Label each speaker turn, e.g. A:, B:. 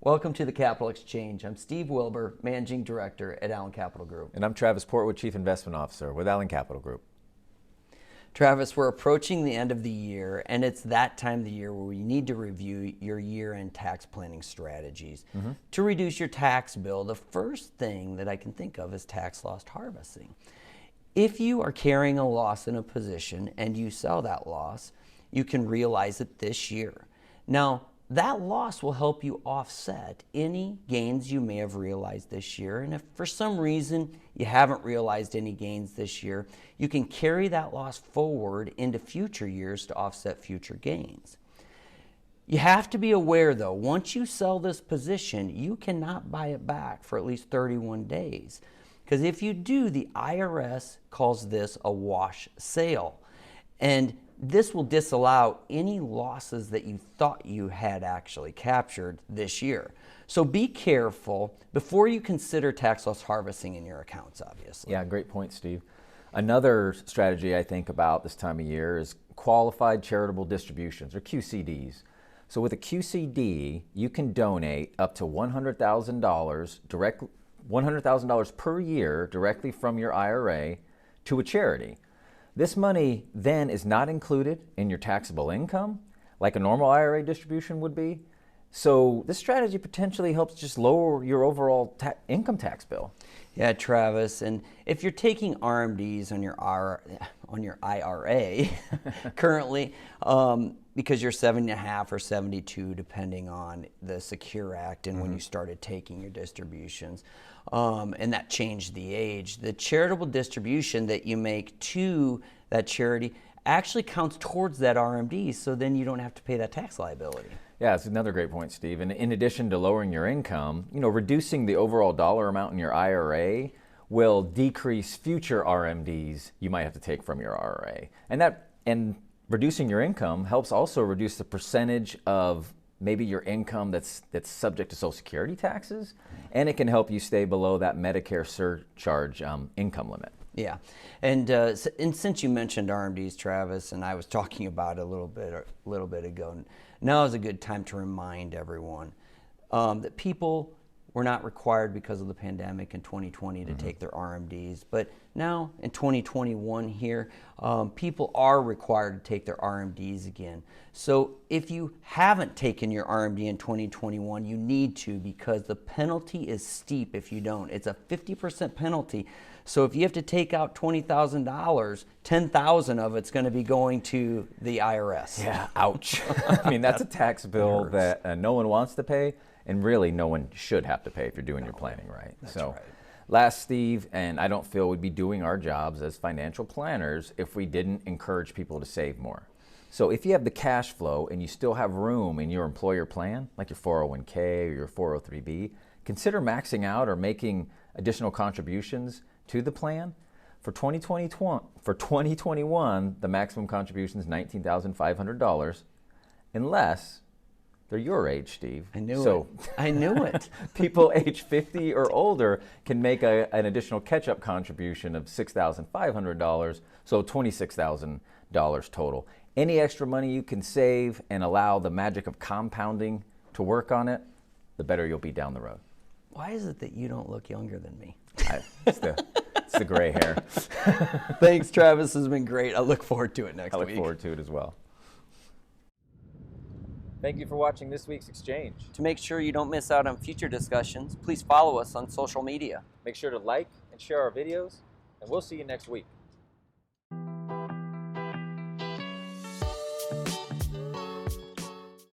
A: Welcome to the Capital Exchange. I'm Steve Wilbur, Managing Director at Allen Capital Group.
B: And I'm Travis Portwood, Chief Investment Officer with Allen Capital Group.
A: Travis, we're approaching the end of the year, and it's that time of the year where we need to review your year-end tax planning strategies. To reduce your tax bill, the first thing that I can think of is tax loss harvesting. If you are carrying a loss in a position and you sell that loss, you can realize it this year. Now, that loss will help you offset any gains you may have realized this year. And if for some reason you haven't realized any gains this year, you can carry that loss forward into future years to offset future gains. You have to be aware though, once you sell this position, you cannot buy it back for at least 31 days. Because if you do, the IRS calls this a wash sale. And this will disallow any losses that you thought you had actually captured this year. So be careful before you consider tax loss harvesting in your accounts, obviously.
B: Yeah, great point, Steve. Another strategy I think about this time of year is qualified charitable distributions, or QCDs. So with a QCD, you can donate up to $100,000 per year directly from your IRA to a charity. This money then is not included in your taxable income like a normal IRA distribution would be. So this strategy potentially helps just lower your overall income tax bill.
A: Yeah, Travis, and if you're taking RMDs on your IRA currently, because you're 70.5 or 72, depending on the Secure Act and when you started taking your distributions, and that changed the age, the charitable distribution that you make to that charity actually counts towards that RMD, so then you don't have to pay that tax liability.
B: Yeah, it's another great point, Steve. And in addition to lowering your income, reducing the overall dollar amount in your IRA will decrease future RMDs you might have to take from your IRA. And reducing your income helps also reduce the percentage of maybe your income that's subject to Social Security taxes, and it can help you stay below that Medicare surcharge income limit.
A: Yeah, and since you mentioned RMDs, Travis, and I was talking about it a little bit ago, now is a good time to remind everyone that people were not required because of the pandemic in 2020 to take their RMDs, but now in 2021 here, people are required to take their RMDs again. So if you haven't taken your RMD in 2021, you need to, because the penalty is steep if you don't. It's a 50% penalty. So if you have to take out $20,000, $10,000 of it's going to be going to the IRS.
B: Yeah, ouch. I mean, that's a tax bill that no one wants to pay, and really no one should have to pay if you're doing your planning right.
A: That's
B: so,
A: right.
B: Last, Steve, and I don't feel we'd be doing our jobs as financial planners if we didn't encourage people to save more. So if you have the cash flow and you still have room in your employer plan, like your 401k or your 403b, consider maxing out or making additional contributions to the plan. For 2021, the maximum contribution is $19,500, unless they're your age, Steve.
A: I knew it. I knew it.
B: People age 50 or older can make an additional catch-up contribution of $6,500, so $26,000 total. Any extra money you can save and allow the magic of compounding to work on it, the better you'll be down the road.
A: Why is it that you don't look younger than me?
B: It's the gray hair.
A: Thanks, Travis. This has been great. I look forward to it next week.
B: I look forward to it as well. Thank you for watching this week's Exchange.
A: To make sure you don't miss out on future discussions, please follow us on social media.
B: Make sure to like and share our videos, and we'll see you next week.